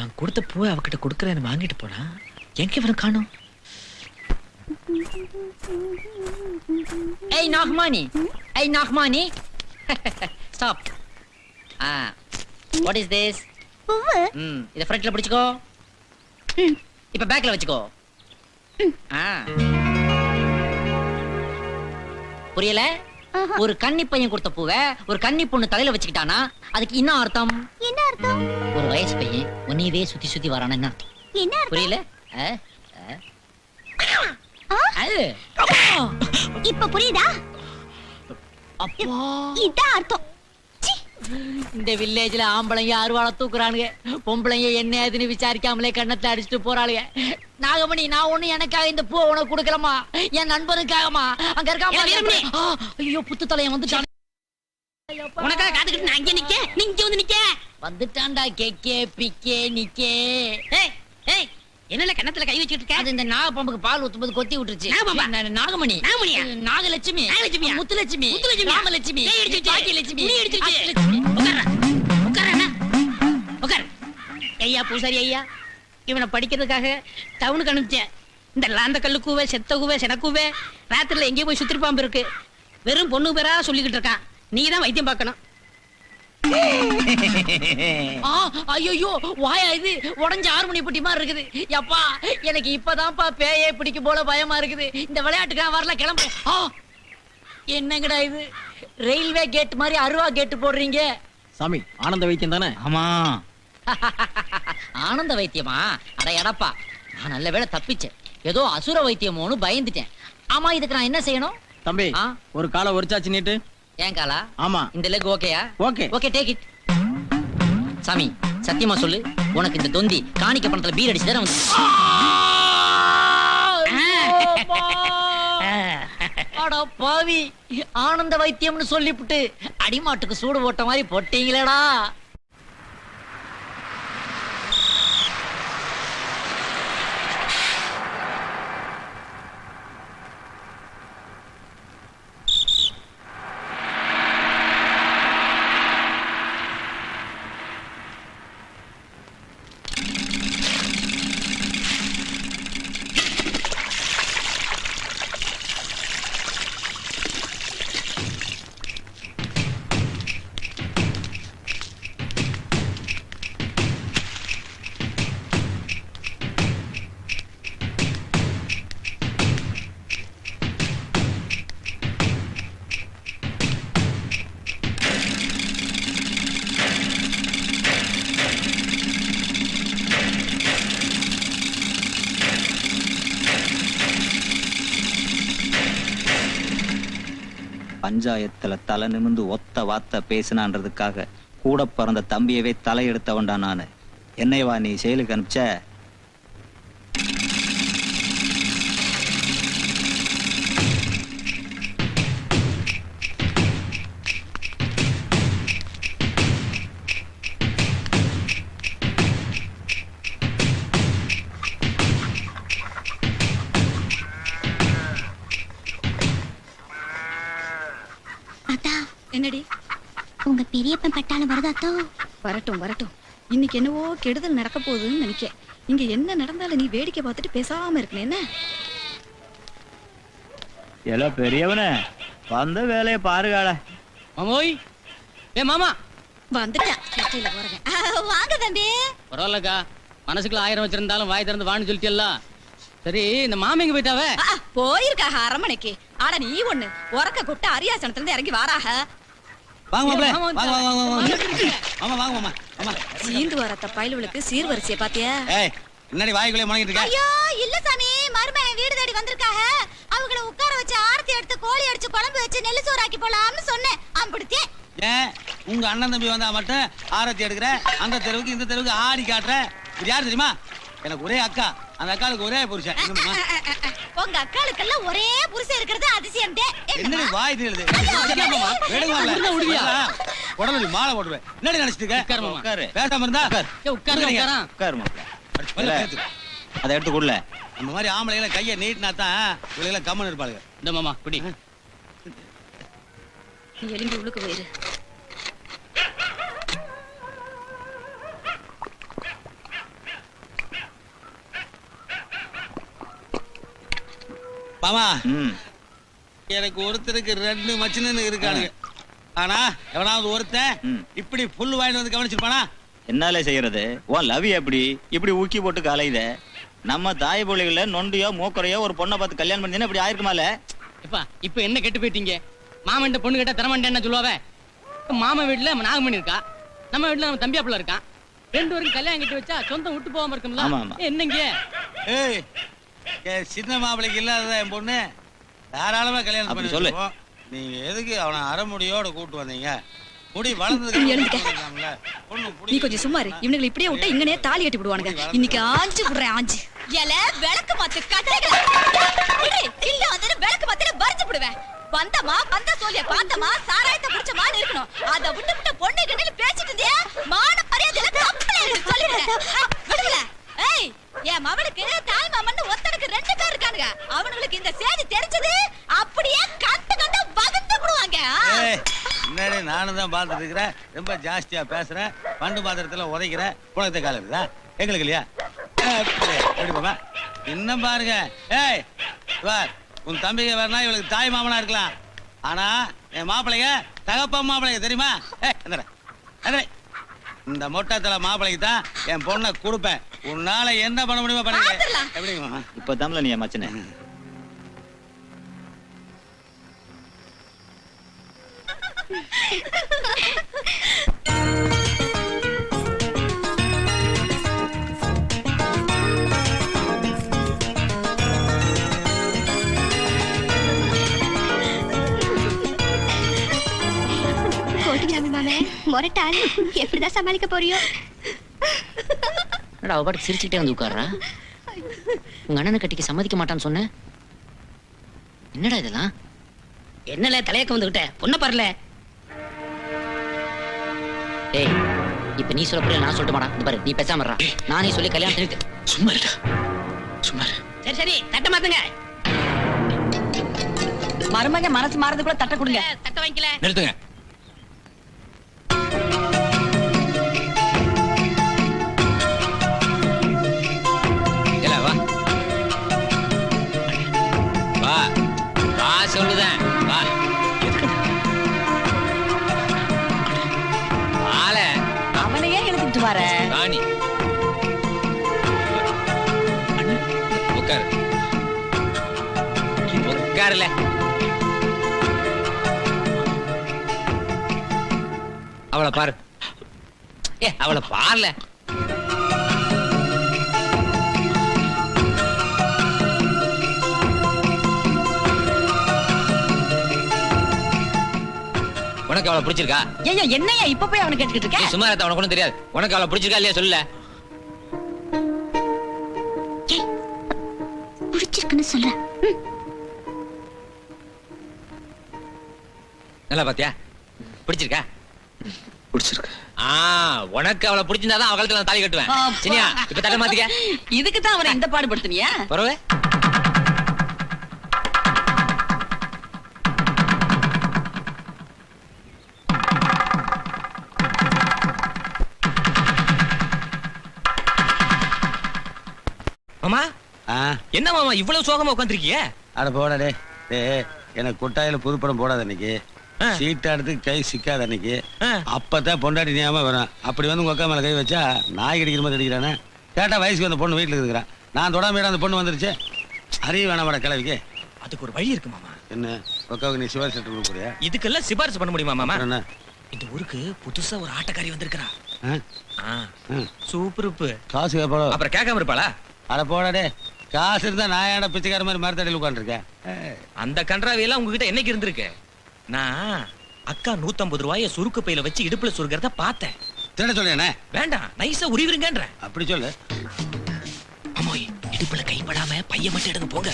நான் கொடுத்த பூவை அவகிட்ட கொடுக்குறேன்னு வாங்கிட்டு போனா எங்க இவனை காணோம்? Hey Nagmani, hey Nagmani, stop. What is this? பூவு. இத ஃப்ரண்ட்ல பிடிச்சுக்கோ. இப்ப பேக்ல வச்சுக்கோ. புரியல? ஒரு கன்னி பையன் கொடுத்த பூவை ஒரு கன்னி பொண்ணு தலையில வச்சுக்கிட்டானா அதுக்கு என்ன அர்த்தம்? என்ன அர்த்தம்? ஒரு வயசு பையன் உன்னையவே சுத்தி சுத்தி வரானா என்ன? என்ன அர்த்தம்? புரியல? இப்ப புரியுதா? அப்பா இதான் அர்த்தம். இந்த வில்லேஜ்ல ஆம்பளைங்க அருவாளை தூக்குறானுங்க, பொம்பளைங்க என்ன ஏதுன்னு விசாரிக்காமலே கண்ணத்தை அடிச்சுட்டு போறாளுங்க. நாகமணி, நான் ஒண்ணு எனக்காக இந்த பூ உனக்கு கொடுக்கலமா, என் நண்பனுக்காகமா. அங்க இருக்காம ஐயோ புத்து தலையன் வந்துட்டான். உனக்காக காத்துக்கிட்டு நான் அங்கே நிக்க, நீ இங்க வந்து நிக்க. வந்துட்டான்டா கேக்கே பிக்கே நிக்கே. என்னல கண்ணத்துல கை வச்சிட்டு இருக்க? அது இந்த நாகப்பாம்புக்கு பால் ஊத்தும்போது கொத்தி விட்டுருச்சு. நாகமணி, நாகமணியா? நாகலட்சுமி, முத்துலட்சுமி, ராமலட்சுமி, பாக்கியலட்சுமி. உட்கார். ஐயா பூசாரி ஐயா, இவனை படிக்கிறதுக்காக டவுனுக்கு அனுப்பிச்சேன். இந்த லாந்த கல்லு கூவே, செத்த கூவே, செனக்கூவே ராத்திரில எங்கேயோ போய் சுத்திருப்பாம்பு இருக்கு. வெறும் பொண்ணு பேரா சொல்லிக்கிட்டு இருக்கான். நீதான் வைத்தியம் பார்க்கணும். ஐயோ வாயா இது உடஞ்ச 6 மணி புட்டி மாதிரி இருக்குது. எப்பா எனக்கு இப்பதான்ப்பா பேயே பிடிக்கும் போல பயமா இருக்குது. இந்த விளையாட்டுக்கு நான் வரல, கிளம்பு. என்னங்கடா இது ரயில்வே கேட் மாதிரி அருவா கேட்டு போடுறீங்க? சாமி ஆனந்த வைத்தியம் தானே? ஆமா. ஆனந்த வைத்தியமா? அட எடப்பா, நான் நல்ல வேளை தப்பிச்சேன். ஏதோ அசுர வைத்தியமோன்னு பயந்துட்டேன். ஆமா, இதுக்கு நான் என்ன செய்யணும்? தம்பி ஒரு காலை ஒரிச்சாச்சு நீட்டு. ஏன் காலா? ஆமா. இந்த லெக் ஓகேயா? ஓகே. Okay, take it. சாமி சத்தியமா சொல்லு, உனக்கு இந்த தொந்தி காணிக்க பணத்துல பீர் அடிச்சு தானே வந்து? அட பாவி, ஆனந்த வைத்தியம்னு சொல்லிவிட்டு அடிமாட்டுக்கு சூடு போட்ட மாதிரி போட்டீங்களேடா. பஞ்சாயத்துல தலை நிமிந்து ஒத்த வார்த்தை பேசினான்றதுக்காக கூட பிறந்த தம்பியவே தலையெடுத்தவன்டா நானு. என்னைவா நீ செயலுக்கு அனுப்பிச்ச? என்னடி உங்க பெரியப்பன் பட்டாளம் வருதாத்தோ? வரட்டும் வரட்டும். இன்னைக்கு என்னவோ கெடுதல் நடக்க போகுதுன்னு நினைக்க. இங்க என்ன நடந்தாலும் நீ வேடிக்கை பார்த்துட்டு பேசாம இருக்கணும் என்ன? எல பெரியவனே, வந்த வேலையை பாருகால. மாமோய், மாமா வந்துட்டா. கட்டையில போறேன். வாங்க தம்பி. பரவாயில்லக்கா, மனசுக்குள்ள 1000 வச்சிருந்தாலும் வாய் திறந்து வான்னு சொல்லிட்டியல்ல. சரி, இந்த மாமிங்க போயிட்டாவே? போயிருக்காக அரமனைக்கு. ஆட நீ ஒண்ணு உறக்க கூப்பிட்டு அரியாசனத்துல இருந்து இறங்கி வாராக. வாங்க மாப்ள, வாங்க வாங்க வாங்க. ஆமா வாங்க மாமா. ஆமா. சீந்து வரத்த பயலுவளுக்கு சீர்வரிசைய பாத்தியா? ஏய், என்னடி வாய்க்குள்ளே முணங்கிட்டு இருக்க? ஐயோ இல்ல சாமி, மருமகன் வீடு தேடி வந்திருக்காக. அவங்கள உட்கார வச்சு ஆரத்தி எடுத்து கோழி அடிச்சு குழம்பு வச்சு நெல்லு சோறாக்கி போலாம்னு சொன்னேன். அம்பிடுத்தே. ஏன் உங்க அண்ணன் தம்பி வந்தா மட்டும் ஆரத்தி எடுக்கிற? அந்த தெருவுக்கு இந்த தெருவுக்கு ஆடி காட்டுற? இது யாரு தெரியுமா? எனக்கு ஒரே அக்கா, அந்த அக்காளுக்கு ஒரே புருஷன். உங்க அக்காளுக்கெல்லாம் ஒரே புருஷன் இருக்கிறது அதிசயம் தான். என்னடி வாய் தெரியுது? உடனே மாலை போடுவேன். என்னடி நினைச்சிட்டு இருக்க? பேசாம இருந்தா உட்காரு. அதை எடுத்து கொடுல. நம்ம மாதிரி ஆம்பளைகளை கையை நீட்டினா தான் இவங்களை கம்மன் இருப்பாளுங்க. இந்த மாமா குடி. நீ எலும்பி உள்ளுக்கு போயிரு. மாமா ம். எனக்கு ஒருத்தருக்கு 2 மச்சினன்னு இருக்கானுங்க. ஆனா எவனாவது ஒருத்தன் இப்படி புல் வாங்கிட்டு வந்து கவனிச்சிருப்பானா? என்னால செய்யறது உன் லவ் எப்படி இப்படி ஊக்கி போட்டு காலையில நம்ம தாய் பிள்ளைகள நொண்டியோ மூக்கரையோ ஒரு பொண்ணை பார்த்து கல்யாணம் பண்ணினா இப்படி ஆயிருக்குமால. இப்ப என்ன கெட்டு போயிட்டீங்க? மாமன் பொண்ணு கேட்டா தரமாட்டேன் என்ன சொல்லுவாவ? மாமன் வீட்டுல நாகமணி இருக்கா, நம்ம வீட்டுல நம்ம தம்பியாப்புல இருக்கான். 2 பேரும் கல்யாணம் கட்டி வச்சா சொந்தம் விட்டு போகாம இருக்கும்ல. ஆமா, ஆமா. என்னங்க ஏய், என் சின்ன மாப்பிளைக்கு இல்லாததா என் பொண்ணு தாராளமா கல்யாணம் அப்படி பண்ணி சொல்லு. வச்சிருப்போம். நீங்க எதுக்கு அவனை அரைமுடியோட கூட்டு வந்தீங்க? முடி வளர்ந்ததுக்கு எழுந்துக்க. நீ கொஞ்சம் சும்மா இரு. இவனுங்களை இப்படியே விட்டா இங்கனே தாலி கட்டி விடுவானுங்க. இன்னைக்கு ஆஞ்சு விடுறேன் ஆஞ்சு. ஏல விளக்கு மாத்து கட்டைகளா இல்ல வந்து விளக்கு மாத்திர வரைச்சு விடுவேன். வந்தமா வந்த சோலிய பார்த்தமா சாராயத்தை குடிச்சமா இருக்கணும். அத விட்டு பொண்ணு கிட்ட பேசிட்டு இருந்தியா மான மரியாதையில கம்பளை சொல்லிடுறேன். விடுல. ஏய், என் மவளுக்கு தாய் மாமன்னு ஒருத்தனுக்கு 2 பேர் இருக்கானுங்க. அவனுங்களுக்கு இந்த செய்தி தெரிஞ்சது அப்படியே கண்டு கண்டு வகுத்து விடுவாங்க. முன்னாடி நானும் தான் பார்த்துட்டு இருக்கிறேன். ரொம்ப ஜாஸ்தியா பேசுறேன். பண்டு பாத்திரத்துல உதைக்கிறேன். குளத்தை கால இருக்குதா எங்களுக்கு இல்லையா? எப்படி போமா இன்னும் பாருங்க. ஏய் வார், உன் தம்பிங்க வேணா இவளுக்கு தாய் மாமனா இருக்கலாம். ஆனா என் மாப்பிள்ளைங்க தகப்பன் மாப்பிள்ளைங்க தெரியுமா? இந்த மொட்டத்துல மாப்பிள்ளைக்கு தான் என் பொண்ணை கொடுப்பேன். உன்னால என்ன பண்ண முடியுமா பண்ணுங்க. எப்படி இப்ப தமிழ்ல நீ மச்சனே. கோட்டிக்காமி மாமே மொரட்டால் எப்படிதான் சமாளிக்க போறியோ? அவ பாட்டு சிரிச்சுக்கிட்டே வந்து உட்கார்றா. உங்க அண்ணனை கட்டிக்க சம்மதிக்க மாட்டான்னு சொன்ன. என்னடா இதெல்லாம்? என்னல தலையக்க வந்துகிட்ட பொண்ணை பாருல. ஏய், இப்ப நீ சொல்ல போறியா நான் சொல்லிட்டு மாடா. இந்த பாரு, நீ பேசாம இருடா. நானே சொல்லி கல்யாணம் இருக்கு. சும்மா இருடா, சும்மா இரு. சரி சரி தட்ட மாத்துங்க. மருமக மனசு மாறதுக்குள்ள தட்ட கொடுங்க. தட்ட வைக்கல. நிறுத்துங்க. ஏல வா வா வா சொல்லுதேன். வா வால அவனையே எழுதிட்டு வர. ராணி உட்காரு. உட்காருல. அவளை பாரு. அவளை பாருல. உனக்கு அவளை பிடிச்சிருக்கா? ஏய்யா என்னையா இப்ப போய் அவனை கேட்டுக்கிட்டு இருக்க? சும்மா இருக்க, உனக்கு ஒண்ணும் தெரியாது. உனக்கு அவளை பிடிச்சிருக்கா இல்லையா சொல்லல. பிடிச்சிருக்குன்னு சொல்றேன். நல்லா பாத்தியா? பிடிச்சிருக்கா? பிடிச்சிருக்கு. உனக்கு அவளை பிடிச்சிருந்தாதான் அவ கழுத்துல நான் தாலி கட்டுவேன். சினியா இப்ப தலை மாத்திக்க. இதுக்கு தான் அவனை இந்த பாடுபடுத்துனியா? பரவாயில்ல. மாமா என்ன மாமா இவ்வளவு சோகமா உட்காந்துருக்கீங்க? அட போடா டே. எனக்கு கொட்டாயில புதுப்படம் போடாத அன்னைக்கு, சீட்டா எடுத்து கை சிக்காத அன்னைக்கு, அப்பதான் பொண்டாட்டி ஞாபகம் வரும். அப்படி வந்து உங்க அக்கா மேல கை வச்சா நாய் கடிக்கிற மாதிரி அடிக்கிறானே. கேட்டா வயசுக்கு வந்த பொண்ணு வீட்டுல இருக்கிறான். நான் தொடாம அந்த பொண்ணு வந்துருச்சு. அறிய வேணாமாடா கிளவிக்கு. அதுக்கு ஒரு வழி இருக்கு மாமா. என்ன அக்காவுக்கு நீ சிவாரி செட்டு கொடுக்குறியா? இதுக்கெல்லாம் சிபாரிசு பண்ண முடியுமா மாமா? என்ன இந்த ஊருக்கு புதுசா ஒரு ஆட்டக்காரி வந்திருக்கா. சூப்பருப்பு. காசு கேட்பாளோ? அப்புறம் கேட்காம இருப்பாளா? அட போடா டே. காசு இருந்தா நான் ஏன்டா பிச்சைக்கார மாதிரி மரத்தடியில் உட்காந்துருக்கேன். அந்த கன்றாவியெல்லாம் உங்ககிட்ட என்னைக்கு இருந்திருக்கு? நான் அக்கா 150 ரூபாய சுருக்கு பையில வச்சு இடுப்புல சுருக்கிறத பார்த்தேன். திருட சொல்றேனே? வேண்டாம், நைஸா உரிவிருங்கன்ற. அப்படி சொல்லு. அம்மாய் இடுப்புல கைப்படாம பைய மட்டும் எடுங்க போங்க.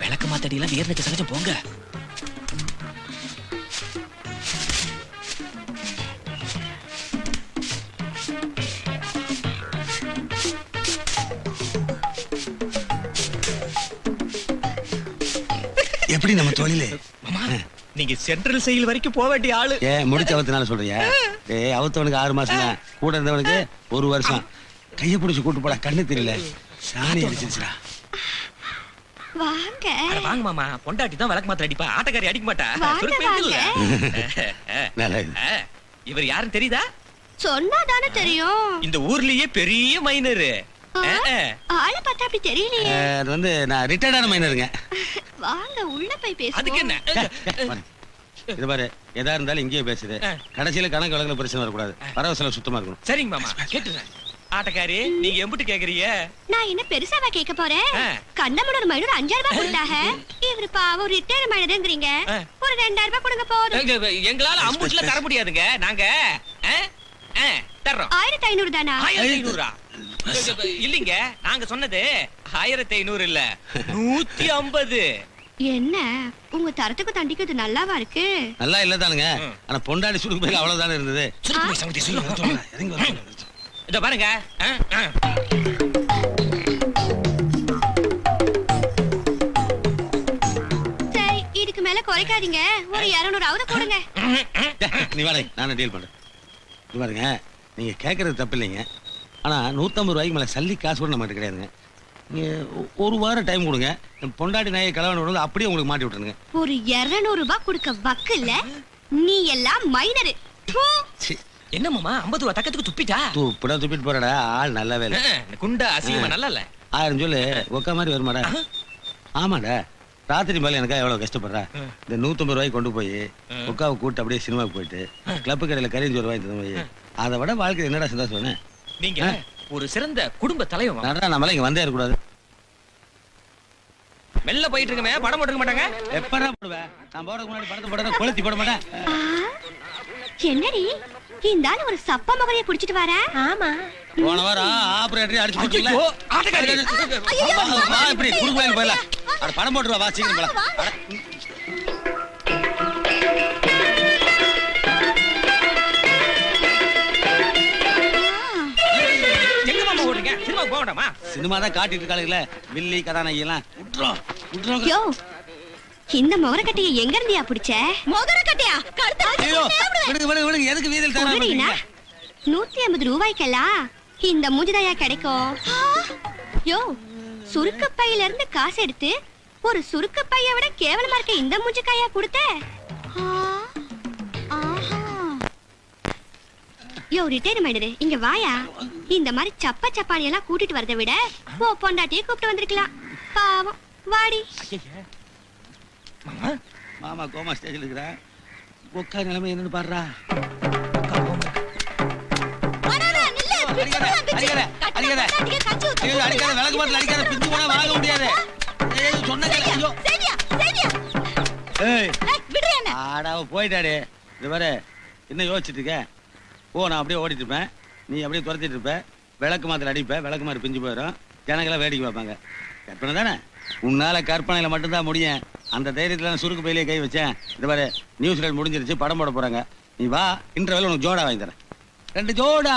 விளக்கு மாத்தடியெல்லாம் வீரனுக்கு சகஜம் போங்க. எப்படி நம்ம தொழிலு? நீங்க சென்ட்ரல் செயல் வரைக்கும் போக வேண்டிய ஆளு. முடிச்ச அவத்தினால சொல்றியா? அவுத்தவனுக்கு 6 மாசம் தான், கூட இருந்தவனுக்கு 1 வருஷம். கையை பிடிச்சு கூட்டு போடா, கண்ணு தெரியல, சாணி அடிச்சிருச்சுடா. வாங்க அட வாங்க மாமா, பொண்டாட்டி தான் விளக்கு மாத்திர அடிப்பா, ஆட்டக்காரி அடிக்க மாட்டா. வாங்க, சுருக்கு வாங்க. நல்லா இது. இவர் யாருன்னு தெரியுதா? சொன்னாதானே தெரியும். இந்த ஊர்லயே பெரிய மைனர். ஆளை பார்த்தா அப்படி தெரியலையே. அது வந்து நான் ரிட்டையர்டான மைனருங்க. வாங்க உள்ள போய் அதுக்கு பேசுவோம். என்ன? இது பாரு, எதா இருந்தாலும் இங்கேயே பேசுது. கடைசியில கணக்கு வழக்குல பிரச்சனை வரக்கூடாது. வரவு செலவு சுத்தமா இருக்கணும். சரிங்க மாமா, கேட்டுறேன். ஆட்டக்காரி, நீங்க எம்பிட்டு கேக்குறீங்க? நான் என்ன பெருசாவா கேட்க போறேன்? கண்டமனோட மைனர் 5000 ரூபாய் கொடுத்தாங்க. இவரு பாவம் ரிட்டையர் மைனர்ங்கறீங்க. ஒரு 2000 ரூபாய் கொடுங்க போதும். எங்களால அம்புட்ல தர முடியாதுங்க. நாங்க தர்றோம். 1500 தானா? 1500 இல்லீங்க, நாங்க சொன்னது 1500 இல்ல, 150. என்ன உங்க தரத்துக்கு தண்டிக்கிறது நல்லாவா இருக்கு? நல்லா இல்ல தானுங்க. ஆனா பொண்டாடி சுருக்கு போய் அவ்வளவுதானே இருந்தது. இத பாருங்க. சரி, இதுக்கு மேல குறைக்காதீங்க. ஒரு 200 கொடுங்க. நீ வாடகை, நானே டீல் பண்றேன். இது பாருங்க, நீங்க கேட்கறது தப்பு இல்லைங்க. ஆனா 150 ரூபாய்க்கு மேல சல்லி காசு கூட நம்மகிட்ட கிடையாதுங்க. நீங்க ஒரு வாரம் டைம் கொடுங்க. பொண்டாடி நாயை கலவன அப்படியே உங்களுக்கு மாட்டி விட்டுருங்க. ஒரு 200 ரூபாய் கொடுக்க வக்கு இல்ல. நீ எல்லாம் மைனர். என்ன மாமா 50 ரூபா தக்கத்துக்கு துப்பிட்டா? துப்பிடா துப்பிட்டு போறடா, ஆள் நல்லாவே இல்ல. குண்டா அசிங்கமா நல்லா இல்ல. 1000 சொல்லு, ஒக்கா மாதிரி வருமாடா? ஆமாடா, ராத்திரி மேல எனக்கா எவ்வளவு கஷ்டப்படுறா. இந்த 150 ரூபாய்க்கு கொண்டு போய் ஒக்காவை கூட்டு அப்படியே சினிமாவுக்கு போயிட்டு கிளப்பு கடையில கறிஞ்சோறு வாங்கி தந்து போய் அதை விட வாழ்க்கை என்னடா சந்தோஷம். நீங்க ஒரு சிறந்த குடும்ப தலைவன். நம்மள இங்க வந்தே இருக்கக்கூடாது. மெல்ல போயிட்டு இருக்கமே, படம் போட்டுக்க மாட்டாங்க. எப்படா போடுவேன்? நான் போறதுக்கு முன்னாடி படத்தை போட கொளுத்தி போட மாட்டேன். என்னடி இந்த ஆளு ஒரு சப்ப மகரைய புடிச்சிட்டு வர? ஆமா, போன வாரம் ஆபரேட்டர் அடிச்சு போட்டுல. ஐயோ, ஆட்டக்காரி. வா இப்படி குடுக்குறேன் போயில. அட படம் போட்டுவா, வா சீக்கிரம் போலாம். எங்க மாமா ஓடுறீங்க? சினிமா போக வேண்டாமா? சினிமா தான் காட்டிட்டு இருக்காளுங்களே, வில்லி கதாநாயகி எல்லாம். விட்டுறோம். யோ, இந்த மொகரக்கட்டைய எங்க இருந்தியா புடிச்ச? மொகரக்கட்டையா? ஐயோ, விடுங்க விடுங்க விடுங்க, எதுக்கு வீதியில் தராம? 150 ரூபாய்க்கெல்லாம் இந்த மூஞ்சிதாயா கிடைக்கும்? யோ, சுருக்கு பையில இருந்து காசு எடுத்து ஒரு சுருக்கு பைய விட கேவலமா இருக்க இந்த மூஞ்சிக்காயா கொடுத்த? யோ ரிட்டையர் மைனரு, இங்க வாயா. இந்த மாதிரி சப்ப சப்பானி எல்லாம் கூட்டிட்டு வரதை விட போ பொண்டாட்டியே கூப்பிட்டு வந்திருக்கலாம். பாவம், வாடி. மாமா, மாமா கோமா ஸ்டேஜ்ல இருக்கிற ஒக்கா நிலைமை என்னன்னு பாடுறா. விளக்கு பாட்டில் அடிக்காத, பிஞ்சு போனா வாங்க முடியாது. போயிட்டாடே. இது பாரு, என்ன யோசிச்சுட்டு இருக்க? ஓ, நான் அப்படியே ஓடிட்டு இருப்பேன், நீ அப்படியே துரத்திட்டு இருப்ப. விளக்கு மாத்திர அடிப்ப, விளக்கு மாதிரி பிஞ்சு போயிடும். ஜனங்களாம் வேடிக்கை பார்ப்பாங்க. கற்பனை தானே? உன்னால கற்பனையில மட்டும்தான் முடியும். அந்த தைரியத்துல நான் சுருக்கு பையிலே கை வச்சேன். இது பாரு, நியூஸ் லைட் முடிஞ்சிருச்சு, படம் போட போறாங்க. நீ வா, இன்டர்வெல் உனக்கு ஜோடா வாங்கி தரேன். 2 ஜோடா.